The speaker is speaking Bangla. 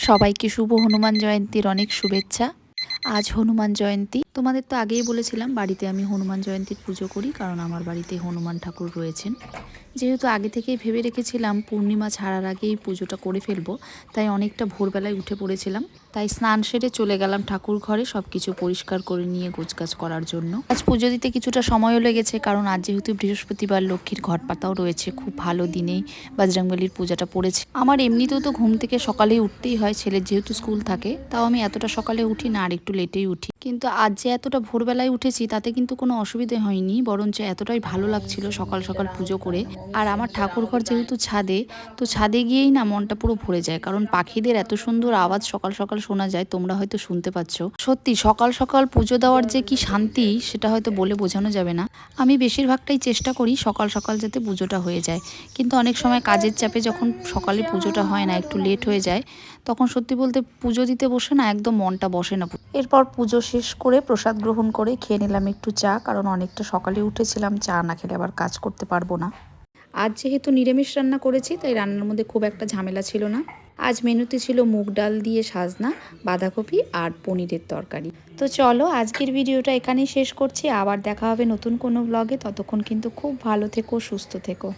সবাইকে শুভ হনুমান জয়ন্তীর অনেক শুভেচ্ছা। আজ হনুমান জয়ন্তী। তোমাদের তো আগেই বলেছিলাম বাড়িতে আমি হনুমান জয়ন্তীর পুজো করি, কারণ আমার বাড়িতে হনুমান ঠাকুর রয়েছেন। যেহেতু আগে থেকেই ভেবে রেখেছিলাম পূর্ণিমা ছাড়ার আগেই পুজোটা করে ফেলবো, তাই অনেকটা ভোরবেলায় উঠে পড়েছিলাম। তাই স্নান সেরে চলে গেলাম ঠাকুর ঘরে সব কিছু পরিষ্কার করে নিয়ে গোছগাছ করার জন্য। আজ পুজো দিতে কিছুটা সময়ও লেগেছে, কারণ আজ যেহেতু বৃহস্পতিবার, লক্ষ্মীর ঘট পাতাও রয়েছে। খুব ভালো দিনেই বজরংবলীর পূজাটা পড়েছে। আমার এমনিতেও তো ঘুম থেকে সকালেই উঠতেই হয়, ছেলের যেহেতু স্কুল থাকে, তাও আমি এতটা সকালে উঠি না, আর একটু লেটেই উঠি। কিন্তু আজ যে এতটা ভোরবেলায় উঠেছি তাতে কিন্তু কোনো অসুবিধে হয়নি, বরঞ্চ এতটাই ভালো লাগছিল সকাল সকাল পুজো করে। আর আমার ঠাকুর ঘর যেহেতু ছাদে, তো ছাদে গিয়েই না মনটা পুরো ভরে যায়, কারণ পাখিদের এত সুন্দর আওয়াজ সকাল সকাল শোনা যায়, তোমরা হয়তো শুনতে পাচ্ছ। সত্যি সকাল সকাল পুজো দেওয়ার যে কি শান্তি, সেটা হয়তো বলে বোঝানো যাবে না। আমি বেশিরভাগটাই চেষ্টা করি সকাল সকাল যাতে পুজোটা হয়ে যায়, কিন্তু অনেক সময় কাজের চাপে যখন সকালে পুজোটা হয় না, একটু লেট হয়ে যায়, তখন সত্যি বলতে পুজো দিতে বসে না একদম মনটা বসে না। এরপর পুজো শেষ করে প্রসাদ গ্রহণ করে খেয়ে নিলাম একটু চা, কারণ অনেকটা সকালে উঠেছিলাম, চা না খেলে আবার কাজ করতে পারবো না। আজ যেহেতু নিরামিষ রান্না করেছি, তাই রান্নার মধ্যে খুব একটা ঝামেলা ছিল না। আজ মেনুতে ছিল মুগ ডাল দিয়ে সাজনা, বাঁধাকপি আর পনিরের তরকারি। তো চলো আজকের ভিডিওটা এখানেই শেষ করছি, আবার দেখা হবে নতুন কোনো ব্লগে। ততক্ষণ কিন্তু খুব ভালো থেকো, সুস্থ থেকো।